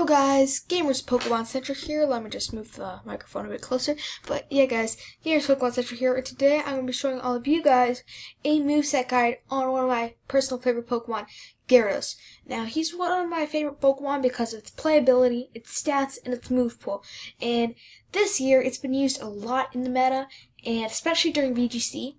Yo guys, Gamers Pokemon Center here. Let me just move the microphone a bit closer. But yeah guys, Gamers Pokemon Center here. And today I'm going to be showing all of you guys a moveset guide on one of my personal favorite Pokemon, Gyarados. Now he's one of my favorite Pokemon because of its playability, its stats, and its move pool. And this year it's been used a lot in the meta, and especially during VGC.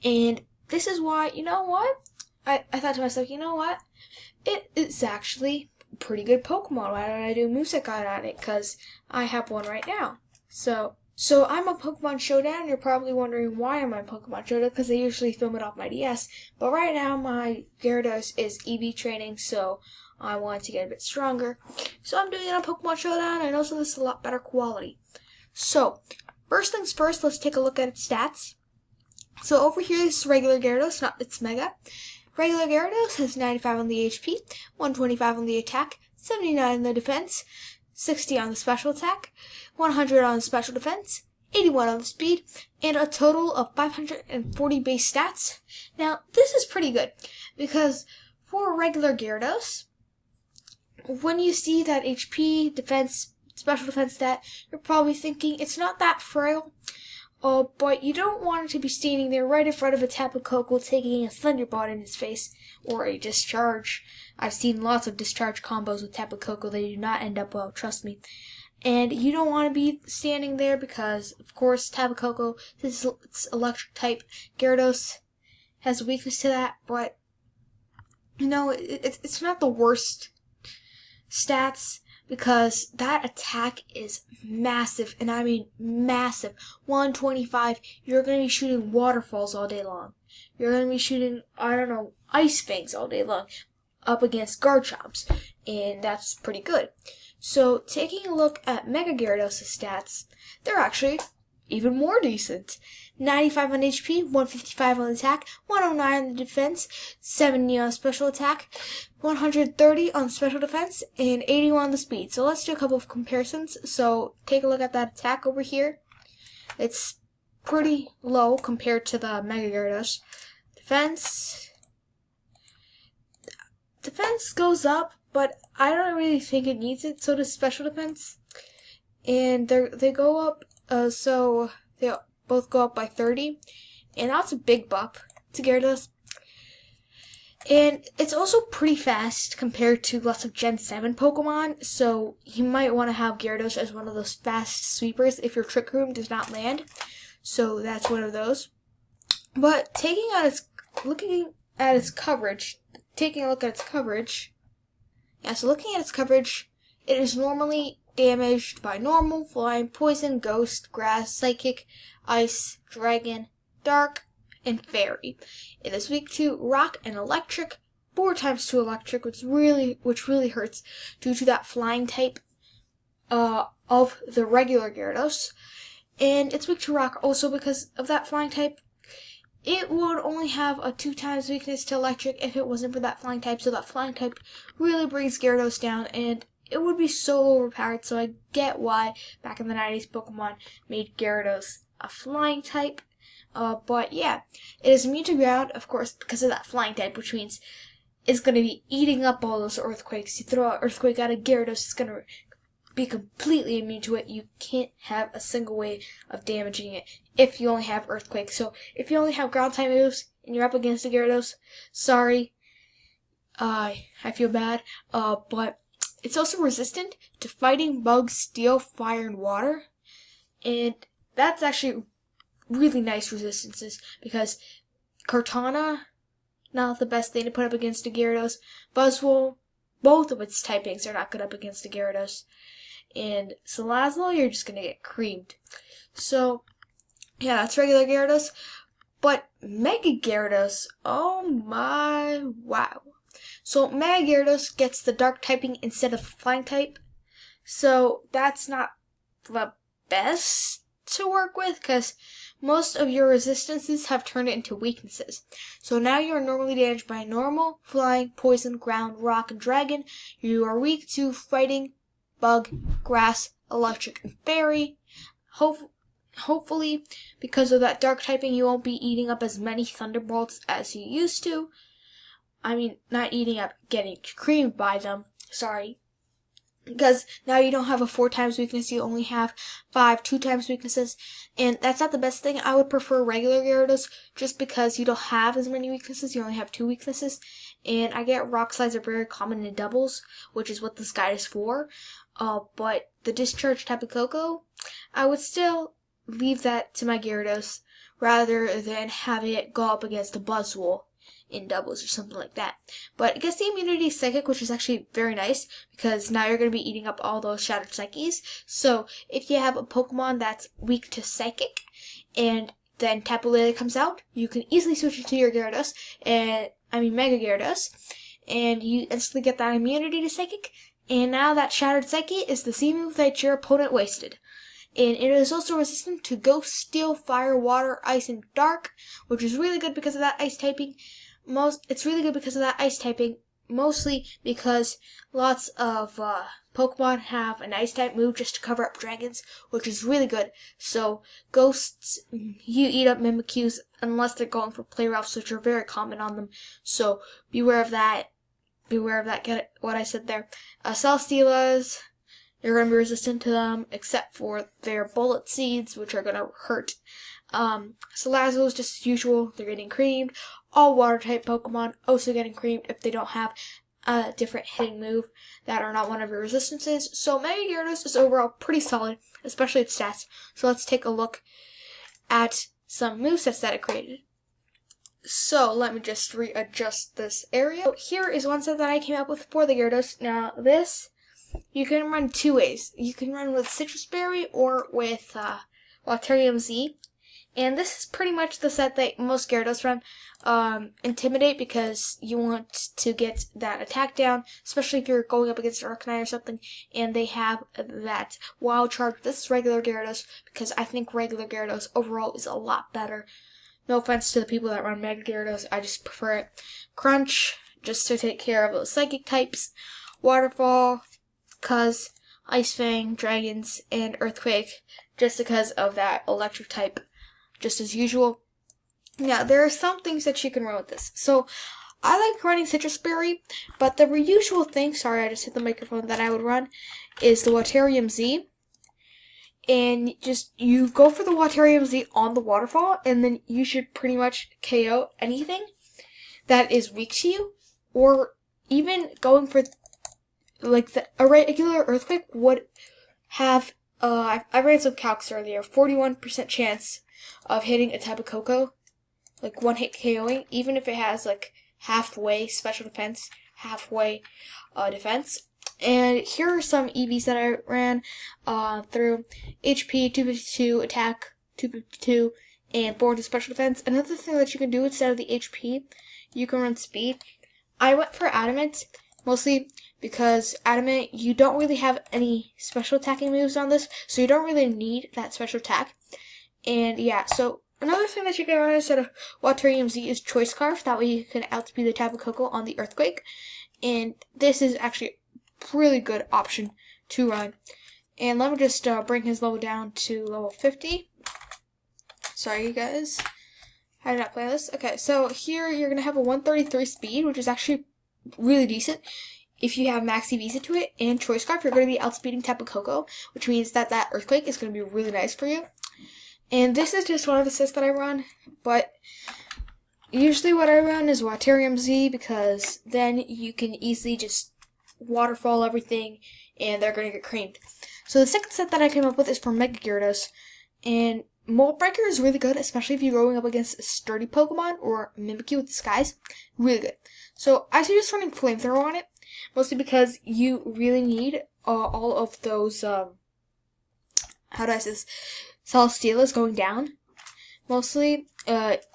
And this is why, you know what? I thought to myself, you know what? It's actually pretty good Pokemon. Why don't I do a moveset guide on it? Because I have one right now. So I'm on Pokemon Showdown. You're probably wondering why I'm on Pokemon Showdown, because I usually film it off my DS. But right now my Gyarados is EV training, so I want to get a bit stronger. So I'm doing it on Pokemon Showdown, and also this is a lot better quality. So first things first, let's take a look at its stats. So over here, this is regular Gyarados, not its Mega. Regular Gyarados has 95 on the HP, 125 on the attack, 79 on the defense, 60 on the special attack, 100 on the special defense, 81 on the speed, and a total of 540 base stats. Now, this is pretty good, because for regular Gyarados, when you see that HP, defense, special defense stat, you're probably thinking it's not that frail. But you don't want it to be standing there right in front of a Tapu Koko taking a Thunderbolt in his face, or a Discharge. I've seen lots of Discharge combos with Tapu Koko. They do not end up well, trust me. And you don't want to be standing there because, of course, Tapu Koko, this is its electric type. Gyarados has a weakness to that, but, you know, it's not the worst stats, because that attack is massive, and I mean massive. 125, you're going to be shooting waterfalls all day long. You're going to be shooting, I don't know, ice fangs all day long up against Garchomps, and that's pretty good. So taking a look at Mega Gyarados' stats, they're actually even more decent. 95 on HP, 155 on attack, 109 on the defense, 70 on special attack, 130 on special defense, and 81 on the speed. So let's do a couple of comparisons. So take a look at that attack over here. It's pretty low compared to the Mega Gyarados. Defense goes up, but I don't really think it needs it. So does special defense. And they go up, so they both go up by 30, and that's a big bump to Gyarados. And it's also pretty fast compared to lots of Gen 7 Pokemon, so you might want to have Gyarados as one of those fast sweepers if your Trick Room does not land. So that's one of those. But looking at its coverage, it is normally damaged by normal, flying, poison, ghost, grass, psychic, ice, dragon, dark, and fairy. It is weak to rock and electric, 4 times to electric, which really hurts due to that flying type of the regular Gyarados. And it's weak to rock also because of that flying type. It would only have a 2 times weakness to electric if it wasn't for that flying type, so that flying type really brings Gyarados down, and it would be so overpowered. So I get why back in the 90s Pokemon made Gyarados a flying type. But yeah, it is immune to ground, of course, because of that flying type, which means it's going to be eating up all those earthquakes. You throw an earthquake at a Gyarados, it's going to be completely immune to it. You can't have a single way of damaging it if you only have earthquake. So if you only have ground type moves and you're up against a Gyarados, sorry, I feel bad. But it's also resistant to fighting, bugs, steel, fire, and water, and that's actually really nice resistances, because Kartana, not the best thing to put up against a Gyarados. Buzzwole, both of its typings are not good up against a Gyarados. And Salazzle, you're just going to get creamed. So, yeah, that's regular Gyarados. But Mega Gyarados, oh my, wow. So Mega Gyarados gets the dark typing instead of flying type. So that's not the best to work with, because most of your resistances have turned it into weaknesses. So now you are normally damaged by normal, flying, poison, ground, rock, and dragon. You are weak to fighting, bug, grass, electric, and fairy. Hopefully, because of that dark typing, you won't be eating up as many Thunderbolts as you used to. I mean, not eating up, getting creamed by them. Sorry. because now you don't have a 4 times weakness, you only have 5 2 times weaknesses, and that's not the best thing. I would prefer regular Gyarados just because you don't have as many weaknesses, you only have 2 weaknesses, and I get rock slides are very common in doubles, which is what this guide is for, but the Discharge Tapu Koko, I would still leave that to my Gyarados rather than having it go up against a Buzzwole in doubles or something like that. But it gets the immunity Psychic, which is actually very nice because now you're going to be eating up all those Shattered Psyches. So if you have a Pokemon that's weak to Psychic and then Tapu Lele comes out, you can easily switch it to your Gyarados, Mega Gyarados, and you instantly get that immunity to Psychic, and now that Shattered Psyche is the C move that your opponent wasted. And it is also resistant to Ghost, Steel, Fire, Water, Ice, and Dark, which is really good because of that ice typing. It's really good because of that ice typing, mostly because lots of Pokemon have an ice type move just to cover up dragons, which is really good. So Ghosts, you eat up Mimikyus unless they're going for Play Rough, which are very common on them. So beware of that. Beware of that. Get it, what I said there. Celesteelas, you're going to be resistant to them, except for their Bullet Seeds, which are going to hurt. Salazzles, just as usual, they're getting creamed. All Water-type Pokemon also getting creamed if they don't have a different hitting move that are not one of your resistances. So Mega Gyarados is overall pretty solid, especially its stats. So let's take a look at some movesets that it created. So let me just readjust this area. So here is one set that I came up with for the Gyarados. Now this, you can run 2 ways. You can run with Citrus Berry or with Waterium Z. And this is pretty much the set that most Gyarados run. Intimidate, because you want to get that attack down, especially if you're going up against Arcanine or something, and they have that Wild Charge. This is regular Gyarados, because I think regular Gyarados overall is a lot better. No offense to the people that run Mega Gyarados, I just prefer it. Crunch, just to take care of those Psychic types. Waterfall, cause Ice Fang, Dragons, and Earthquake, just because of that electric type, just as usual. Now, there are some things that you can run with this. So, I like running Citrus Berry, but the usual thing, sorry, I just hit the microphone, that I would run is the Waterium Z. And you go for the Waterium Z on the Waterfall, and then you should pretty much KO anything that is weak to you. Or even going for, like, a regular Earthquake would have, I ran some calcs earlier, 41% chance of hitting a Tapu Koko, like one hit KOing, even if it has like halfway special defense, halfway defense. And here are some EVs that I ran through: HP 252, attack 252, and 400 special defense. Another thing that you can do instead of the HP, you can run speed. I went for Adamant, mostly because Adamant, you don't really have any special attacking moves on this, so you don't really need that special attack. And yeah, so another thing that you can run instead of Waterium Z is Choice Scarf. That way you can outspeed the Tapu Koko on the Earthquake. And this is actually a really good option to run. And let me just bring his level down to level 50. Sorry, you guys. I did not plan this. Okay, so here you're going to have a 133 speed, which is actually really decent. If you have Max EVs into it and Choice Scarf, you're going to be outspeeding Tapu Koko, which means that that Earthquake is going to be really nice for you. And this is just one of the sets that I run, but usually what I run is Waterium Z, because then you can easily just waterfall everything and they're going to get creamed. So the second set that I came up with is for Mega Gyarados, and Mold Breaker is really good, especially if you're going up against a sturdy Pokemon or Mimikyu with Disguise. Really good. So I suggest running Flamethrower on it, mostly because you really need all of those, how do I say this? Celesteelas going down. Mostly,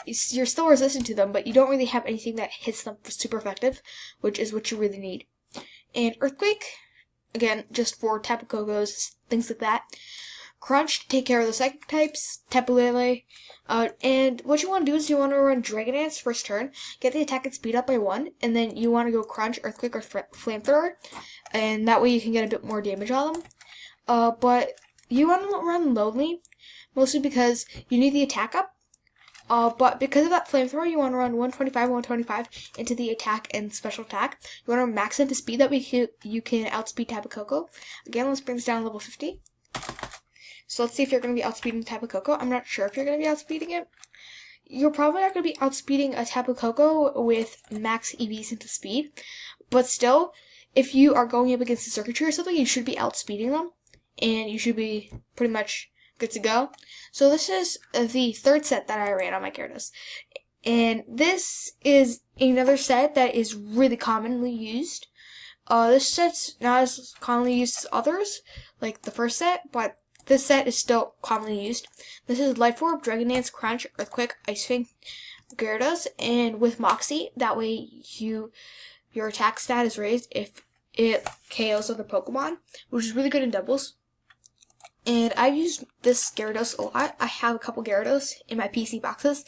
you're still resistant to them, but you don't really have anything that hits them super effective, which is what you really need. And Earthquake, again, just for Tapu Kokos, things like that. Crunch to take care of the Psychic types, Tapu Lele. And what you want to do is you want to run Dragon Dance first turn, get the attack and speed up by 1, and then you want to go Crunch, Earthquake, or Flamethrower, and that way you can get a bit more damage on them. But you want to run Lonely, mostly because you need the attack up, But because of that flamethrower, you want to run 125, 125 into the attack and special attack. You want to max out the speed that you can outspeed Tapu Koko. Again, let's bring this down to level 50. So let's see if you're going to be outspeeding Tapu Koko. I'm not sure if you're going to be outspeeding it. You're probably not going to be outspeeding a Tapu Koko with max EVs into speed. But still, if you are going up against a circuitry or something, you should be outspeeding them. And you should be pretty much good to go. So this is the third set that I ran on my Gyarados. And this is another set that is really commonly used. This set's not as commonly used as others, like the first set, but this set is still commonly used. This is Life Orb, Dragon Dance, Crunch, Earthquake, Ice Fang, Gyarados, and with Moxie, that way your attack stat is raised if it KOs other Pokemon, which is really good in doubles. And I've used this Gyarados a lot. I have a couple Gyarados in my PC boxes.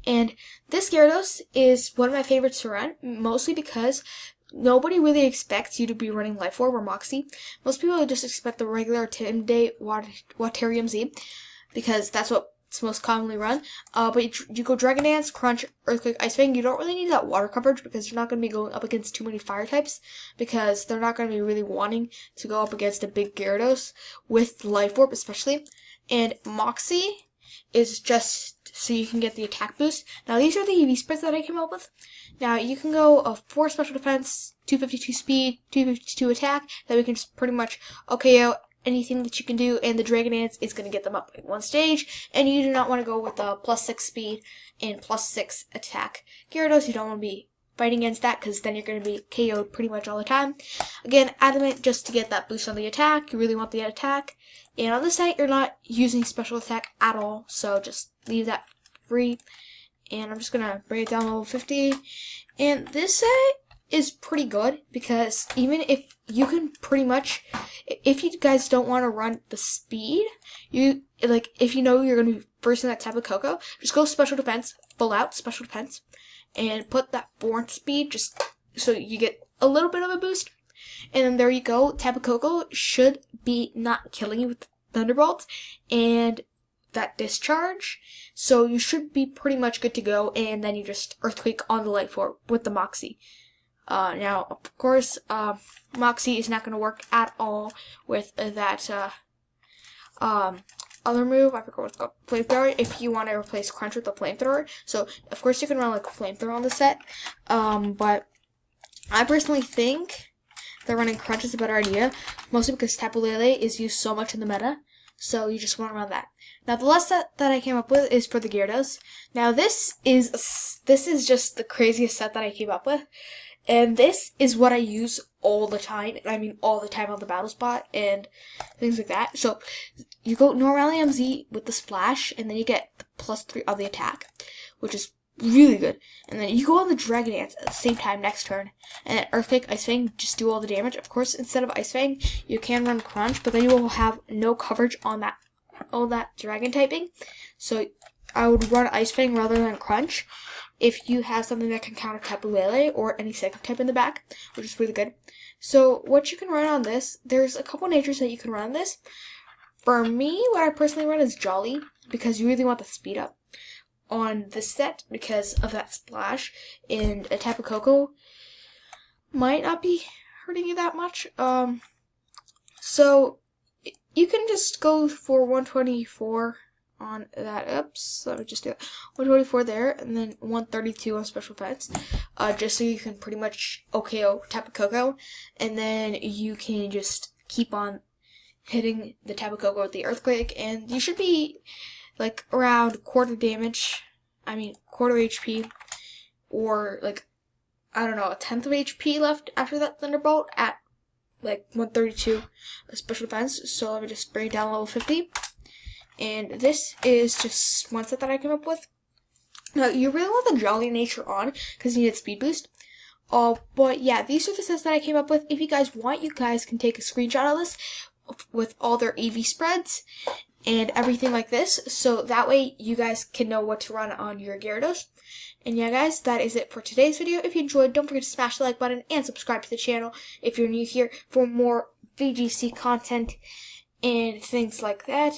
And this Gyarados is one of my favorites to run, mostly because nobody really expects you to be running Life Orb or Moxie. Most people just expect the regular Intimidate Waterium Z, because that's what's most commonly run. But you go Dragon Dance, Crunch, Earthquake, Ice Fang. You don't really need that water coverage because you're not going to be going up against too many fire types, because they're not going to be really wanting to go up against a big Gyarados with Life Orb especially. And Moxie is just so you can get the attack boost. Now these are the EV spreads that I came up with. Now you can go 4 special defense, 252 speed, 252 attack, that we can just pretty much OKO anything that you can do, and the Dragon Dance is going to get them up in one stage, and you do not want to go with a +6 speed and +6 attack Gyarados. You don't want to be fighting against that, because then you're going to be KO'd pretty much all the time. Again, Adamant just to get that boost on the attack. You really want the attack. And on this site, you're not using special attack at all, so just leave that free. And I'm just going to bring it down to level 50. And this set is pretty good, because even if you can pretty much, if you guys don't want to run the speed, if you know you're going to be first in that Tapu Koko, just go special defense, full out special defense, and put that 4 speed just so you get a little bit of a boost. And then there you go. Tapu Koko should be not killing you with Thunderbolt and that discharge. So you should be pretty much good to go. And then you just Earthquake on the Life Orb with the Moxie. Now, of course, Moxie is not going to work at all with that other move. I forgot what it's called. Flamethrower. If you want to replace Crunch with the Flamethrower. So, of course, you can run like a Flamethrower on the set. But I personally think that running Crunch is a better idea, mostly because Tapu Lele is used so much in the meta, so you just want to run that. Now the last set that I came up with is for the Gyarados. Now this is just the craziest set that I came up with, and this is what I use all the time, and I mean all the time on the battle spot and things like that. So you go normally MZ with the splash, and then you get the +3 on the attack, which is really good. And then you go on the Dragon Dance at the same time next turn. And then Earthquake, Ice Fang, just do all the damage. Of course, instead of Ice Fang, you can run Crunch, but then you will have no coverage on all that Dragon typing. So I would run Ice Fang rather than Crunch if you have something that can counter Tapu Lele or any second type in the back, which is really good. So what you can run on this, there's a couple natures that you can run on this. For me, what I personally run is Jolly, because you really want the speed up on this set because of that splash, and a Tapu Koko might not be hurting you that much. So you can just go for 124 on that. Oops, let me just do it. 124 there, and then 132 on special defense, just so you can pretty much OKO Tapu Koko, and then you can just keep on hitting the Tapu Koko with the Earthquake, and you should be like around quarter HP, or like, I don't know, a 10th of HP left after that Thunderbolt at like 132 special defense. So let me just bring it down to level 50. And this is just one set that I came up with. Now, you really want the Jolly nature on, because you need speed boost. But yeah, these are the sets that I came up with. If you guys want, you guys can take a screenshot of this with all their EV spreads and everything like this, so that way you guys can know what to run on your Gyarados. And yeah guys, that is it for today's video. If you enjoyed, don't forget to smash the like button and subscribe to the channel if you're new here for more VGC content and things like that.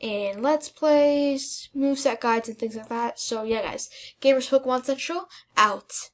in Let's Plays, moveset guides, and things like that. So yeah, guys, Gamers Pokemon Central out.